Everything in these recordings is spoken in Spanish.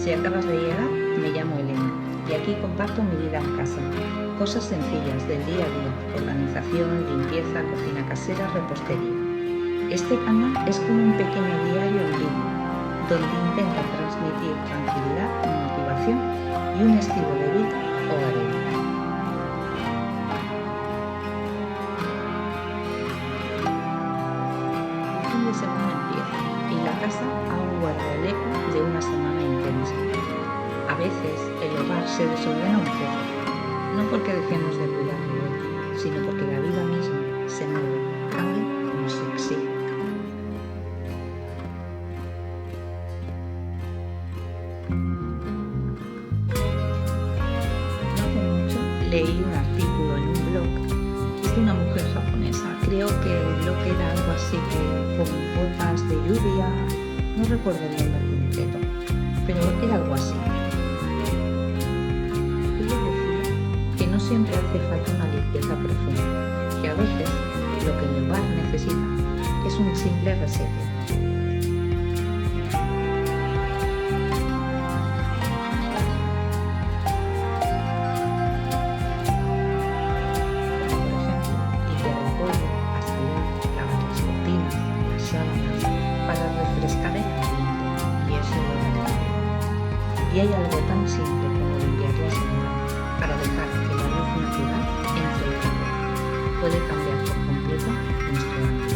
Si acabas de llegar, me llamo Elena y aquí comparto mi vida en casa. Cosas sencillas del día a día: organización, limpieza, cocina casera, repostería. Este canal es como un pequeño diario en vivo, donde intento transmitir tranquilidad, motivación y un estilo de vida hogareño. El fin de semana empieza y la casa aún guarda el eco de una semana intensa. A veces el hogar se desordena un poco, no porque dejemos de cuidarlo hoy, sino porque la vida misma se mueve, cambia o nos exige. No hace mucho leí un artículo en un blog. Es de una mujer japonesa. Creo que el blog era algo así como gotas de lluvia. No recuerdo el nombre concreto, pero era algo así. Ella decía que no siempre hace falta una limpieza profunda, que a veces lo que el hogar necesita es un simple reseteo. Refrescar el ambiente, y eso lo da. Y hay algo tan simple como limpiar la señal para dejar que la luz natural entre el calor. Puede cambiar por completo nuestro ánimo.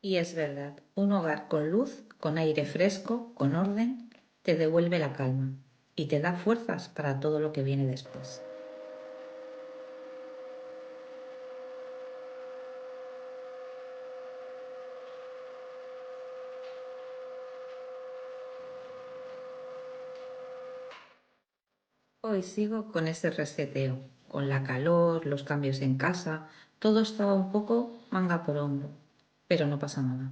Y es verdad, un hogar con luz, con aire fresco, con orden, te devuelve la calma y te da fuerzas para todo lo que viene después. Hoy sigo con ese reseteo, con la calor, los cambios en casa, todo estaba un poco manga por hombro, pero no pasa nada.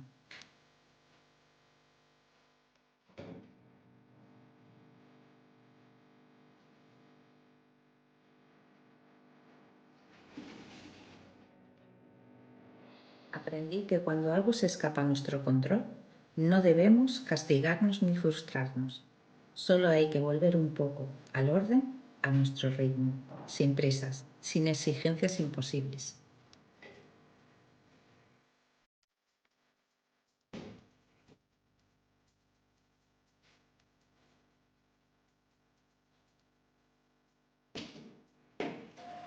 Aprendí que cuando algo se escapa a nuestro control, no debemos castigarnos ni frustrarnos. Solo hay que volver un poco al orden, a nuestro ritmo, sin prisas, sin exigencias imposibles.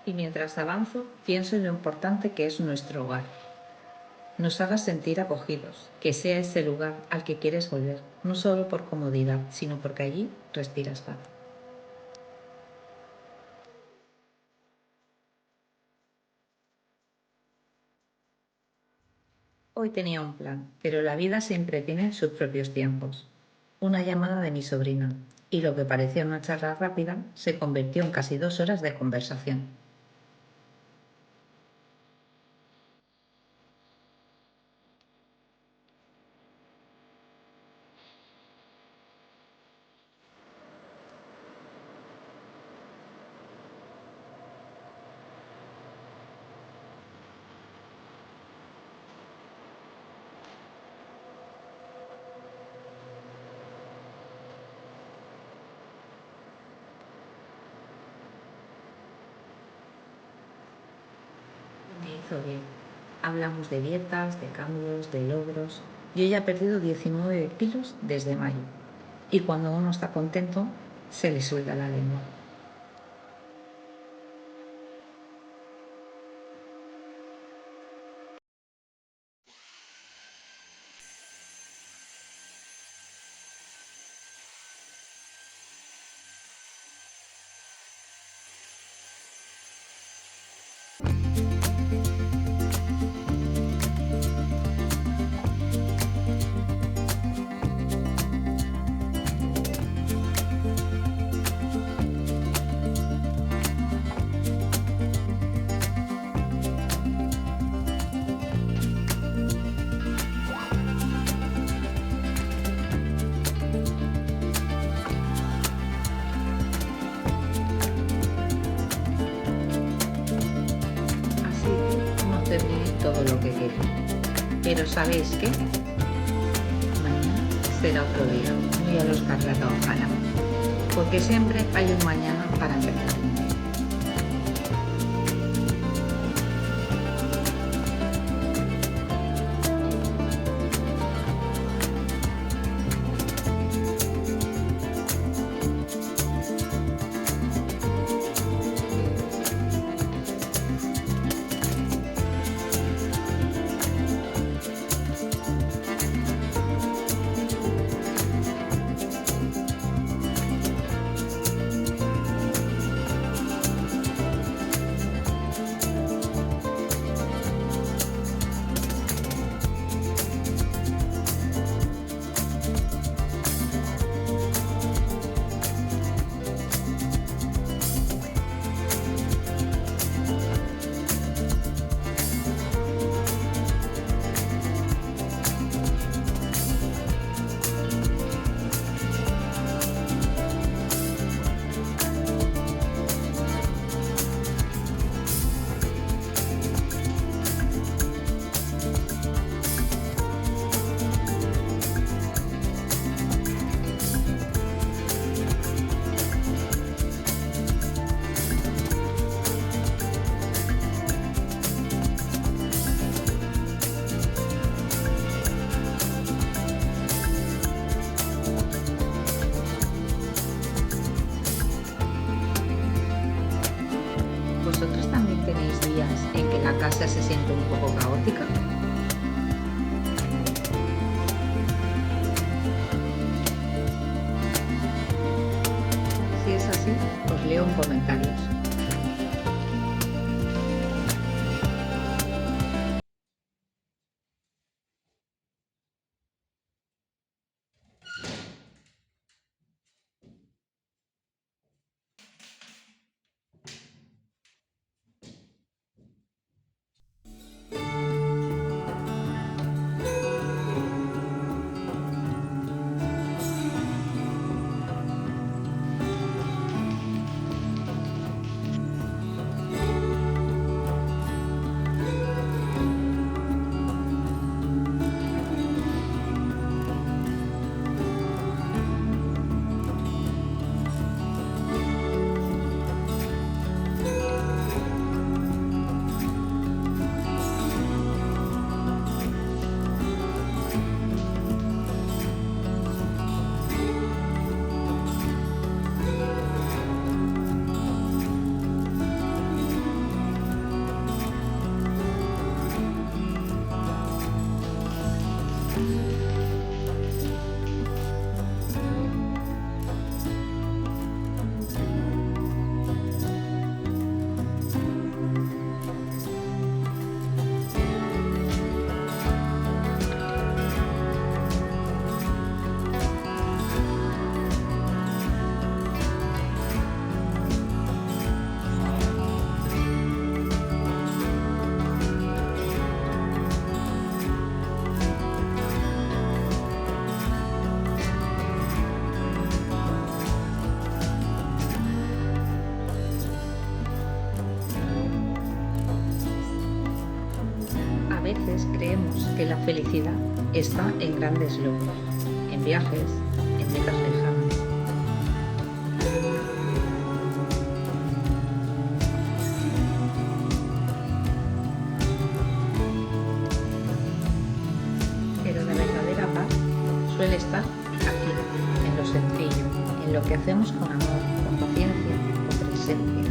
Y mientras avanzo, pienso en lo importante que es nuestro hogar. Nos haga sentir acogidos, que sea ese lugar al que quieres volver, no solo por comodidad, sino porque allí respiras paz. Hoy tenía un plan, pero la vida siempre tiene sus propios tiempos. Una llamada de mi sobrino, y lo que parecía una charla rápida se convirtió en casi 2 horas de conversación. Me hizo bien. Hablamos de dietas, de cambios, de logros. Yo ya he perdido 19 kilos desde mayo. Y cuando uno está contento, se le suelta la lengua. todo lo que quería. Pero ¿sabéis qué? Mañana será otro día, muy a los Carlota Ojala, porque siempre hay un mañana para empezar. ¿Vosotros también tenéis días en que la casa se siente un poco caótica? Si es así, os leo en comentarios. A veces creemos que la felicidad está en grandes logros, en viajes, en metas lejanas. Pero la verdadera paz suele estar aquí, en lo sencillo, en lo que hacemos con amor, con paciencia, con presencia.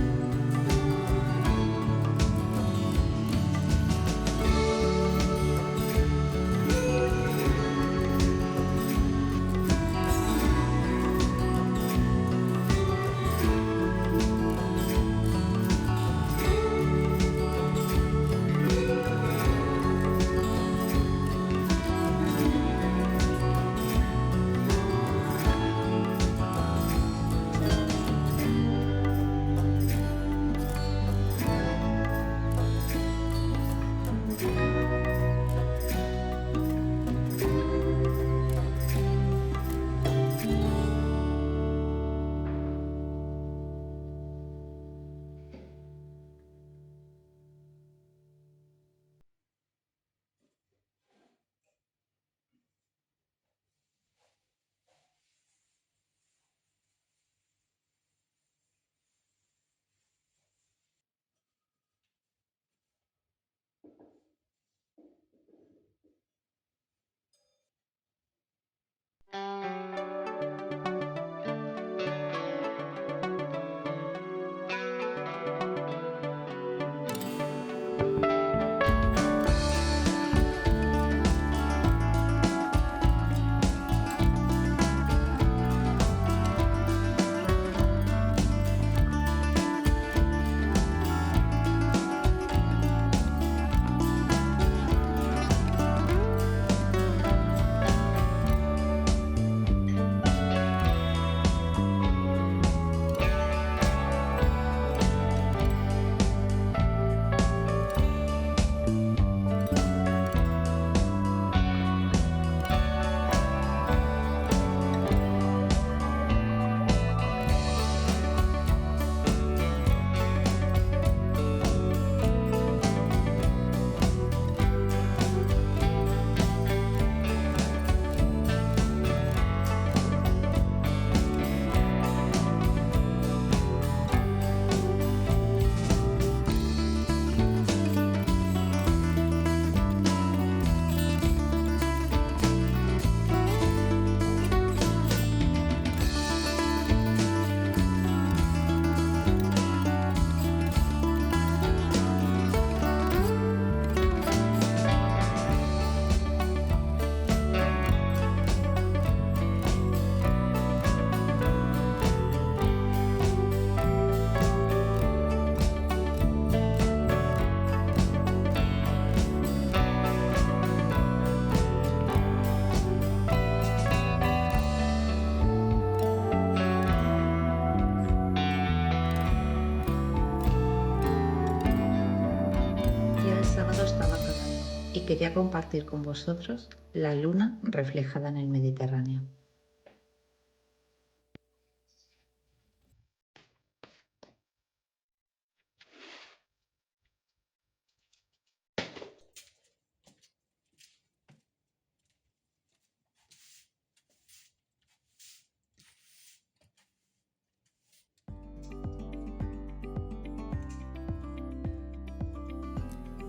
Y quería compartir con vosotros la luna reflejada en el Mediterráneo.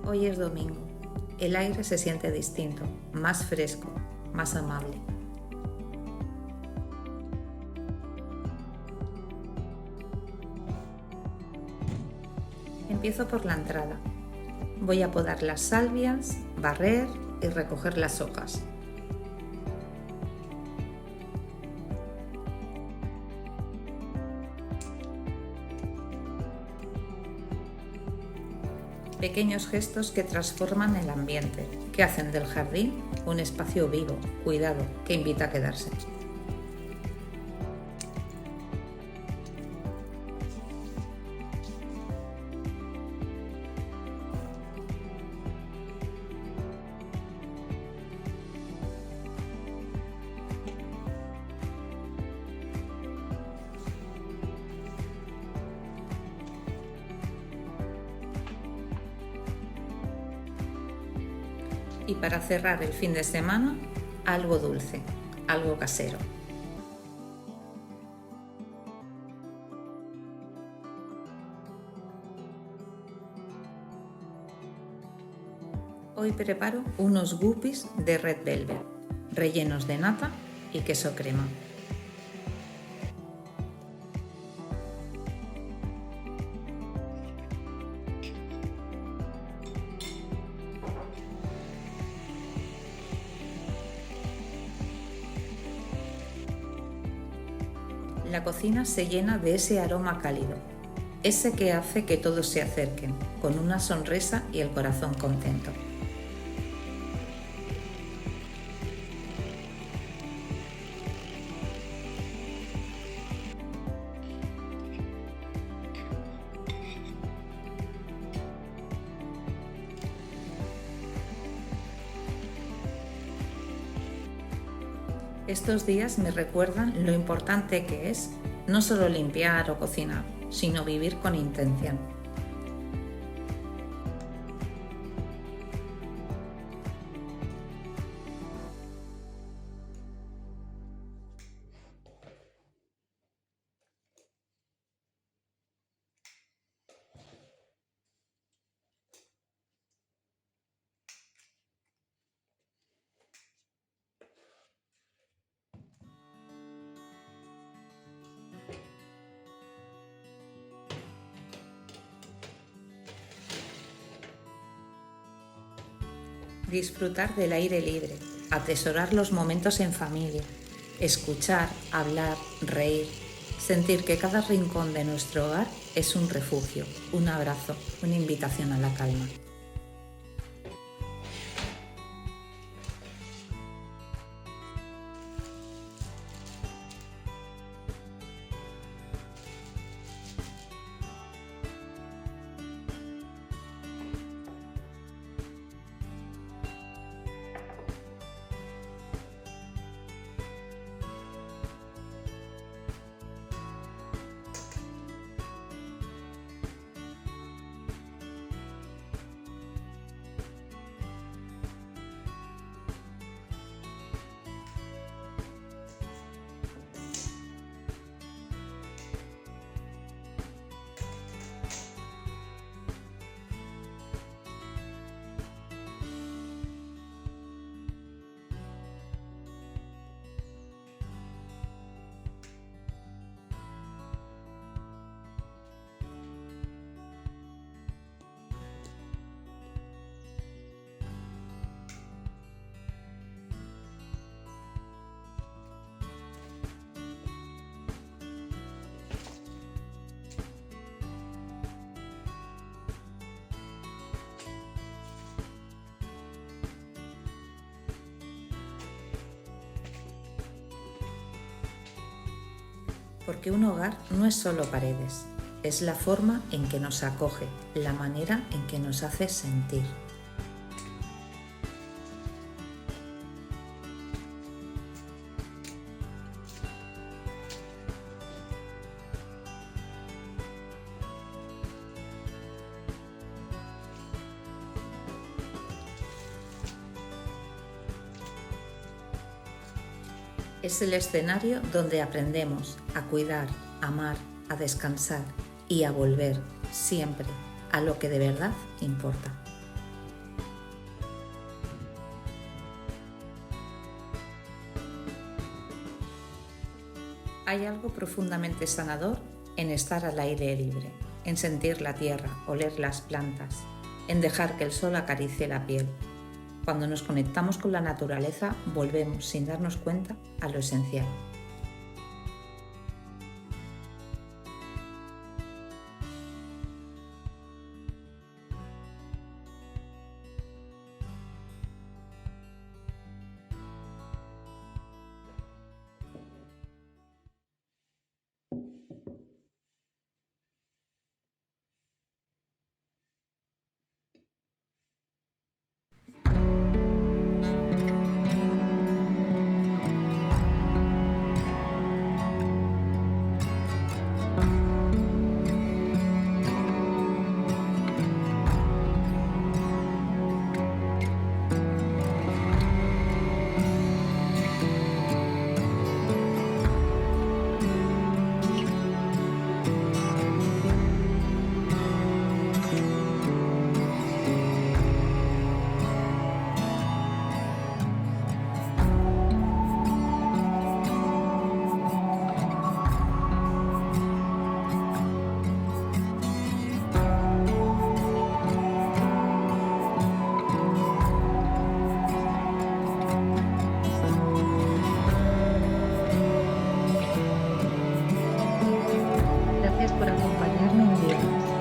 Hoy es domingo. El aire se siente distinto, más fresco, más amable. Empiezo por la entrada. Voy a podar las salvias, barrer y recoger las hojas. Pequeños gestos que transforman el ambiente, que hacen del jardín un espacio vivo, cuidado, que invita a quedarse. Y para cerrar el fin de semana, algo dulce, algo casero. Hoy preparo unos guppies de Red Velvet, rellenos de nata y queso crema. La cocina se llena de ese aroma cálido, ese que hace que todos se acerquen, con una sonrisa y el corazón contento. Estos días me recuerdan lo importante que es no solo limpiar o cocinar, sino vivir con intención. Disfrutar del aire libre, atesorar los momentos en familia, escuchar, hablar, reír, sentir que cada rincón de nuestro hogar es un refugio, un abrazo, una invitación a la calma. Porque un hogar no es solo paredes, es la forma en que nos acoge, la manera en que nos hace sentir. Es el escenario donde aprendemos a cuidar, a amar, a descansar y a volver siempre a lo que de verdad importa. Hay algo profundamente sanador en estar al aire libre, en sentir la tierra, oler las plantas, en dejar que el sol acaricie la piel. Cuando nos conectamos con la naturaleza, volvemos sin darnos cuenta a lo esencial.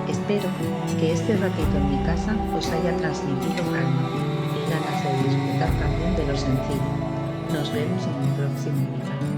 Espero que este ratito en mi casa os haya transmitido calma y ganas de disfrutar también de lo sencillo. Nos vemos en el próximo video.